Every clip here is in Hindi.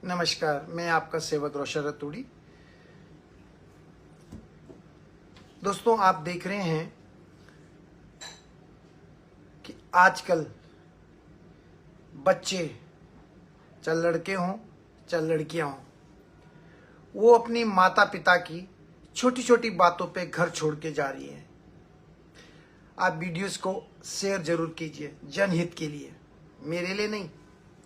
नमस्कार, मैं आपका सेवक रोशन रतूड़ी। दोस्तों, आप देख रहे हैं कि आजकल बच्चे, चाहे लड़के हों चाहे लड़कियां हों, वो अपनी माता पिता की छोटी छोटी बातों पे घर छोड़ के जा रही हैं। आप वीडियोस को शेयर जरूर कीजिए, जनहित के लिए, मेरे लिए नहीं,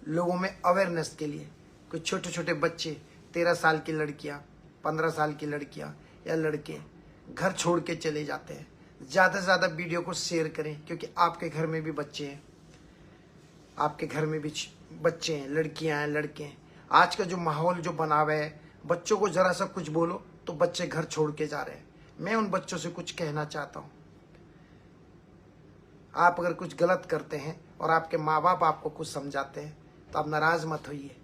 लोगों में अवेयरनेस के लिए। कुछ छोटे छोटे बच्चे, 13 साल की लड़कियां, 15 साल की लड़कियां या लड़के घर छोड़ के चले जाते हैं। ज़्यादा से ज़्यादा वीडियो को शेयर करें, क्योंकि आपके घर में भी बच्चे हैं, आपके घर में भी बच्चे हैं, लड़कियां हैं, लड़के हैं। आज का जो माहौल जो बना हुआ है, बच्चों को ज़रा सा कुछ बोलो तो बच्चे घर छोड़ के जा रहे हैं। मैं उन बच्चों से कुछ कहना चाहता हूँ, आप अगर कुछ गलत करते हैं और आपके माँ बाप आपको कुछ समझाते हैं तो आप नाराज़ मत होइए।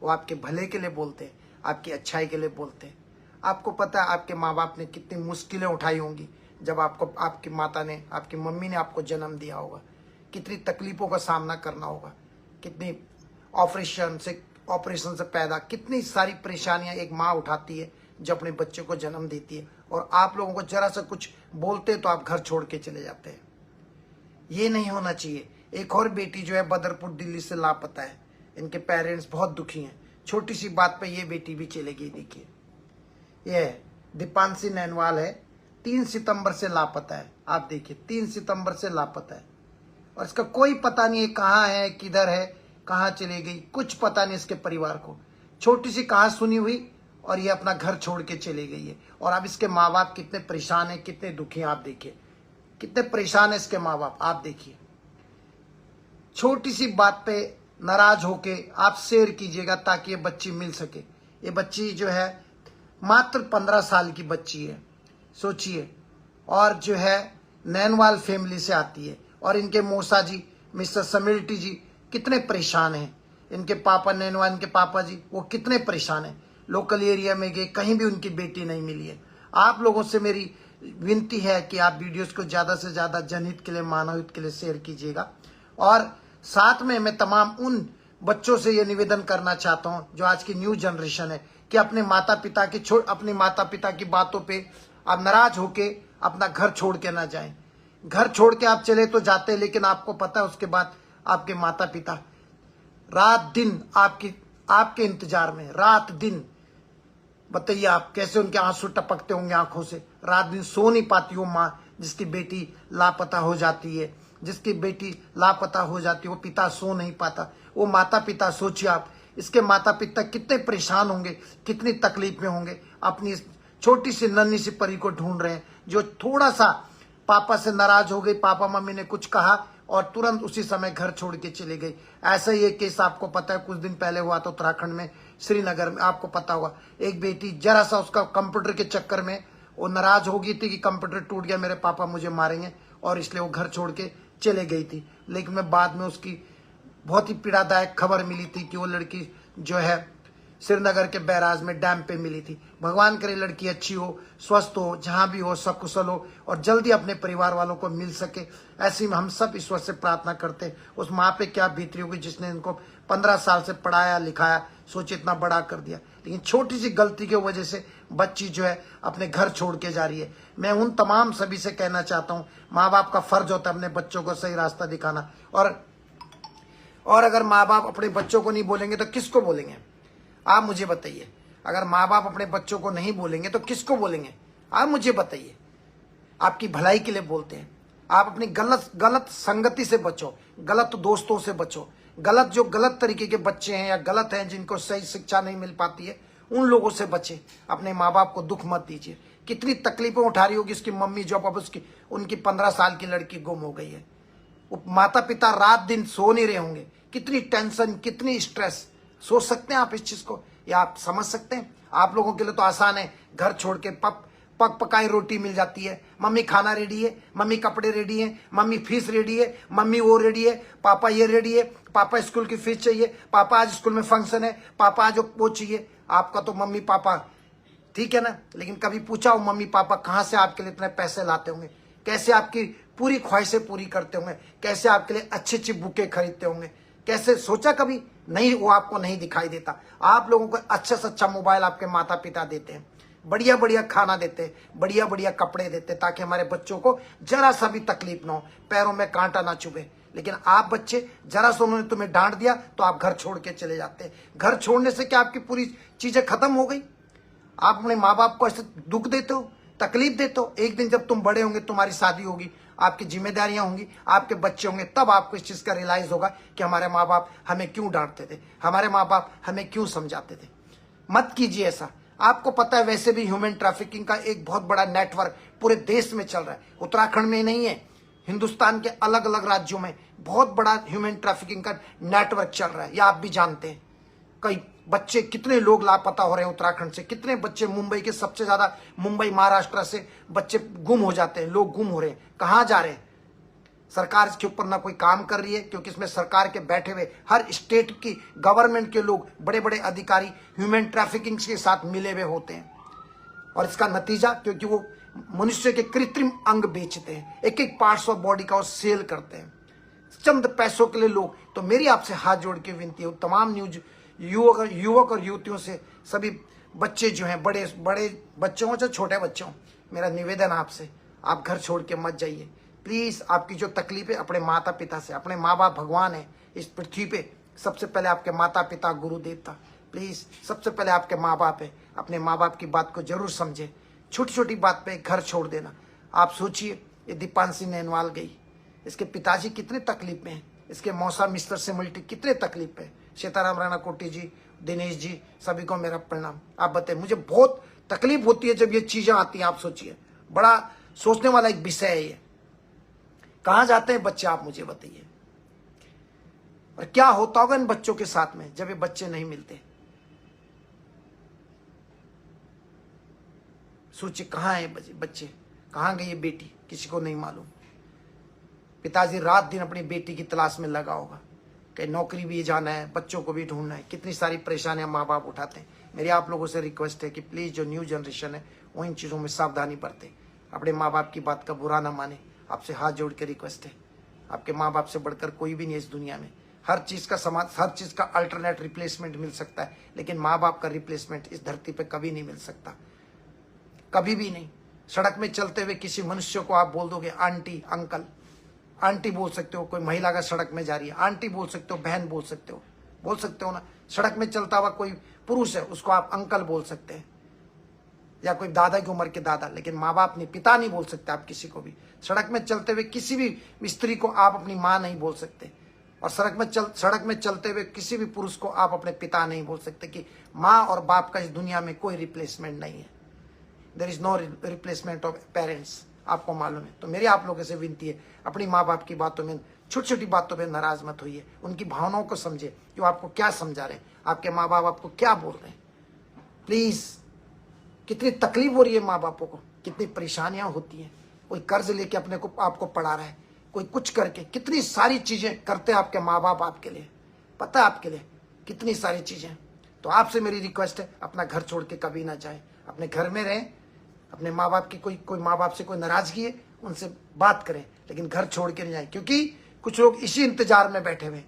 वो आपके भले के लिए बोलते हैं, आपकी अच्छाई के लिए बोलते हैं। आपको पता है आपके माँ बाप ने कितनी मुश्किलें उठाई होंगी जब आपको आपकी माता ने, आपकी मम्मी ने आपको जन्म दिया होगा। कितनी तकलीफ़ों का सामना करना होगा, कितनी ऑपरेशन से पैदा, कितनी सारी परेशानियां एक माँ उठाती है जो अपने बच्चे को जन्म देती है। और आप लोगों को जरा सा कुछ बोलते तो आप घर छोड़ के चले जाते हैं। ये नहीं होना चाहिए। एक और बेटी जो है बदरपुर दिल्ली से लापता है। इनके पेरेंट्स बहुत दुखी हैं। छोटी सी बात पे ये बेटी भी चले गई। देखिए, ये दीपांशी नैनवाल है, 3 सितंबर से लापता है। आप देखिए, 3 सितंबर से लापता है और इसका कोई पता नहीं है कहाँ है, किधर है, कहाँ चली गई, कुछ पता नहीं इसके परिवार को। छोटी सी कहाँ सुनी हुई और ये अपना घर छोड़ के चली गई है। और अब इसके माँ बाप कितने परेशान हैं, कितने दुखी हैं। आप देखिए कितने परेशान है इसके माँ बाप। आप देखिए, छोटी सी बात पे नाराज होके आप शेयर कीजिएगा ताकि ये बच्ची मिल सके। ये बच्ची जो है मात्र 15 साल की बच्ची है, सोचिए। और जो है नैनवाल फैमिली से आती है। और इनके मौसा जी, मिस्टर समिल्टी जी, कितने परेशान हैं। इनके पापा नैनवाल, इनके पापा जी, वो कितने परेशान हैं। लोकल एरिया में गए, कहीं भी उनकी बेटी नहीं मिली है। आप लोगों से मेरी विनती है कि आप वीडियोस को ज़्यादा से ज़्यादा जनहित के लिए, मानव हित के लिए शेयर कीजिएगा। और साथ में मैं तमाम उन बच्चों से ये निवेदन करना चाहता हूँ जो आज की न्यू जनरेशन है, कि अपने माता पिता की बातों पे आप नाराज होके अपना घर छोड़ के ना जाएं। घर छोड़ के आप चले तो जाते, लेकिन आपको पता है उसके बाद आपके माता पिता रात दिन आपके इंतजार में, रात दिन। बताइए आप कैसे उनके आंसू टपकते होंगे आंखों से। रात दिन सो नहीं पाती वो माँ जिसकी बेटी लापता हो जाती है, जिसकी बेटी लापता हो जाती है, वो पिता सो नहीं पाता। वो माता पिता, सोचिए आप, इसके माता पिता कितने परेशान होंगे, कितनी तकलीफ में होंगे। अपनी छोटी सी नन्ही सी परी को ढूंढ रहे हैं जो थोड़ा सा पापा से नाराज हो गई, पापा मम्मी ने कुछ कहा और तुरंत उसी समय घर छोड़ के चली गई। ऐसा ही एक केस आपको पता है कुछ दिन पहले हुआ था उत्तराखंड में, श्रीनगर में। आपको पता होगा, एक बेटी जरा सा उसका कंप्यूटर के चक्कर में वो नाराज हो गई थी कि कंप्यूटर टूट गया, मेरे पापा मुझे मारेंगे, और इसलिए वो घर छोड़ के चले गई थी। लेकिन मैं बाद में उसकी बहुत ही पीड़ादायक खबर मिली थी कि वो लड़की जो है श्रीनगर के बैराज में डैम पे मिली थी। भगवान करे लड़की अच्छी हो, स्वस्थ हो, जहां भी हो सकुशल हो और जल्दी अपने परिवार वालों को मिल सके। ऐसे में हम सब ईश्वर से प्रार्थना करते हैं। उस माँ पे क्या बीती होगी जिसने इनको 15 साल से पढ़ाया लिखाया, सोचे इतना बड़ा कर दिया। लेकिन छोटी सी गलती की वजह से बच्ची जो है अपने घर छोड़ के जा रही है। मैं उन तमाम सभी से कहना चाहता हूँ, माँ बाप का फर्ज होता है अपने बच्चों को सही रास्ता दिखाना। और अगर माँ बाप अपने बच्चों को नहीं बोलेंगे तो किसको बोलेंगे? आप मुझे बताइए। अगर माँ बाप अपने बच्चों को नहीं बोलेंगे तो किसको बोलेंगे? आप मुझे बताइए। आपकी भलाई के लिए बोलते हैं। आप अपनी गलत संगति से बचो, गलत दोस्तों से बचो, जो गलत तरीके के बच्चे हैं या गलत हैं जिनको सही शिक्षा नहीं मिल पाती है, उन लोगों से बचे। अपने माँ बाप को दुख मत दीजिए। कितनी तकलीफें उठा रही होगी उसकी मम्मी, जो अब उनकी 15 साल की लड़की गुम हो गई है। वो माता पिता रात दिन सो नहीं रहे होंगे। कितनी टेंशन, कितनी स्ट्रेस। सोच सकते हैं आप इस चीज को, या आप समझ सकते हैं? आप लोगों के लिए तो आसान है, घर छोड़ के पक पकाई रोटी मिल जाती है, मम्मी खाना रेडी है, मम्मी कपड़े रेडी है, मम्मी फीस रेडी है, मम्मी वो रेडी है, पापा ये रेडी है, पापा स्कूल की फीस चाहिए, पापा आज स्कूल में फंक्शन है, पापा आज वो चाहिए। आपका तो मम्मी पापा ठीक है ना, लेकिन कभी पूछा हो मम्मी पापा कहाँ से आपके लिए इतने पैसे लाते होंगे? कैसे आपकी पूरी ख्वाहिशें पूरी करते होंगे? कैसे आपके लिए अच्छी अच्छी बुकें खरीदते होंगे? कैसे सोचा कभी नहीं, वो आपको नहीं दिखाई देता। आप लोगों को अच्छा से अच्छा मोबाइल आपके माता पिता देते हैं, बढ़िया बढ़िया खाना देते हैं, बढ़िया बढ़िया कपड़े देते हैं, ताकि हमारे बच्चों को जरा सा भी तकलीफ ना हो, पैरों में कांटा ना चुभे। लेकिन आप बच्चे, जरा सा उन्होंने तुम्हें डांट दिया तो आप घर छोड़ के चले जाते हैं। घर छोड़ने से क्या आपकी पूरी चीजें खत्म हो गई? आप अपने माँ बाप को ऐसे दुख देते हो, तकलीफ देते हो। एक दिन जब तुम बड़े होंगे, तुम्हारी शादी होगी, आपकी जिम्मेदारियां होंगी, आपके बच्चे होंगे, तब आपको इस चीज का रियलाइज होगा कि हमारे माँ बाप हमें क्यों डांटते थे, हमारे माँ बाप हमें क्यों समझाते थे। मत कीजिए ऐसा। आपको पता है वैसे भी ह्यूमन ट्रैफिकिंग का एक बहुत बड़ा नेटवर्क पूरे देश में चल रहा है। उत्तराखंड में नहीं है, हिंदुस्तान के अलग अलग राज्यों में बहुत बड़ा ह्यूमन ट्रैफिकिंग का नेटवर्क चल रहा है। यह आप भी जानते हैं। कई बच्चे, कितने लोग लापता हो रहे हैं उत्तराखंड से, कितने बच्चे मुंबई के, सबसे ज्यादा मुंबई महाराष्ट्र से बच्चे गुम हो जाते हैं, लोग गुम हो रहे हैं। कहाँ जा रहे हैं? सरकार इसके ऊपर ना कोई काम कर रही है, क्योंकि इसमें सरकार के बैठे हुए हर स्टेट की गवर्नमेंट के लोग, बड़े बड़े अधिकारी ह्यूमन ट्रैफिकिंग के साथ मिले हुए होते हैं। और इसका नतीजा, क्योंकि वो मनुष्य के कृत्रिम अंग बेचते हैं, एक एक पार्ट्स ऑफ बॉडी का वो सेल करते हैं चंद पैसों के लिए लोग। तो मेरी आपसे हाथ जोड़ के विनती है, तमाम न्यूज युवक और युवतियों से, सभी बच्चे जो हैं, बड़े बड़े बच्चे हों चाहे छोटे बच्चे हों, मेरा निवेदन आपसे, आप घर छोड़ के मत जाइए प्लीज। आपकी जो तकलीफ है अपने माता पिता से, अपने माँ बाप भगवान है इस पृथ्वी पे, सबसे पहले आपके माता पिता गुरु देवता, प्लीज सबसे पहले आपके माँ बाप है। अपने माँ बाप की बात को जरूर समझे। छोटी छोटी बात पे घर छोड़ देना। आप सोचिए, ये दीपांशी नैनवाल गई, इसके पिताजी कितने तकलीफ में हैं, इसके मौसा मिस्टर से मिल्टी कितने तकलीफ पे। सीताराम राणा कोटी जी, दिनेश जी, सभी को मेरा प्रणाम। आप बताइए, मुझे बहुत तकलीफ होती है जब ये चीजें आती हैं। आप सोचिए, बड़ा सोचने वाला एक विषय है ये। कहाँ जाते हैं बच्चे, आप मुझे बताइए। और क्या होता होगा इन बच्चों के साथ में जब ये बच्चे नहीं मिलते। सोचिए, कहाँ है बच्चे, कहाँ गई ये बेटी, किसी को नहीं मालूम। पिताजी रात दिन अपनी बेटी की तलाश में लगा होगा, कहीं नौकरी भी जाना है, बच्चों को भी ढूंढना है, कितनी सारी परेशानियां माँ बाप उठाते हैं। मेरी आप लोगों से रिक्वेस्ट है कि प्लीज जो न्यू जनरेशन है वो इन चीज़ों में सावधानी बरते, अपने माँ बाप की बात का बुरा ना माने। आपसे हाथ जोड़ के रिक्वेस्ट है, आपके माँ बाप से बढ़कर कोई भी नहीं इस दुनिया में। हर चीज़ का समाज, हर चीज़ का अल्टरनेट रिप्लेसमेंट मिल सकता है, लेकिन माँ बाप का रिप्लेसमेंट इस धरती पर कभी नहीं मिल सकता, कभी भी नहीं। सड़क में चलते हुए किसी मनुष्य को आप बोल दोगे आंटी अंकल, आंटी बोल सकते हो। कोई महिला का सड़क में जा रही है, आंटी बोल सकते हो, बहन बोल सकते हो ना। सड़क में चलता हुआ कोई पुरुष है, उसको आप अंकल बोल सकते हैं, या कोई दादा की उम्र के दादा, लेकिन माँ बाप नहीं, पिता नहीं बोल सकते आप किसी को भी। सड़क में चलते हुए किसी भी स्त्री को आप अपनी माँ नहीं बोल सकते, और सड़क में चलते हुए किसी भी पुरुष को आप अपने पिता नहीं बोल सकते, कि माँ और बाप का इस दुनिया में कोई रिप्लेसमेंट नहीं है। There is no replacement of parents, आपको मालूम है। तो मेरी आप लोगों से विनती है, अपनी माँ बाप की बातों में, छोटी छोटी बातों में नाराज मत होइए, उनकी भावनाओं को समझे कि वो आपको क्या समझा रहे हैं, आपके माँ बाप आपको क्या बोल रहे हैं। प्लीज, कितनी तकलीफ हो रही है माँ बापों को, कितनी परेशानियां होती हैं। कोई कर्ज लेके अपने को आपको पढ़ा रहा है, कोई कुछ करके, कितनी सारी चीजें करते हैं आपके माँ बाप आपके लिए, पता है आपके लिए कितनी सारी चीजें। तो आपसे मेरी रिक्वेस्ट है, अपना घर छोड़ के कभी ना जाए, अपने घर में रहें। अपने माँ बाप की कोई माँ बाप से कोई नाराजगी है, उनसे बात करें, लेकिन घर छोड़ के नहीं जाए। क्योंकि कुछ लोग इसी इंतजार में बैठे हुए,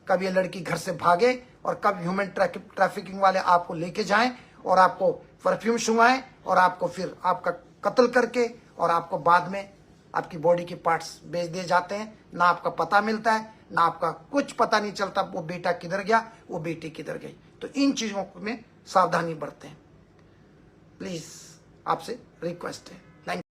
कब ये लड़की घर से भागे और कब ह्यूमन ट्रैफिकिंग वाले आपको लेके जाएं और आपको परफ्यूम सुंघाएं और आपको फिर आपका कत्ल करके, और आपको बाद में आपकी बॉडी के पार्ट्स बेच दिए जाते हैं। ना आपका पता मिलता है, ना आपका कुछ पता नहीं चलता, वो बेटा किधर गया, वो बेटी किधर गई। तो इन चीजों में सावधानी बरतें प्लीज, आपसे रिक्वेस्ट है।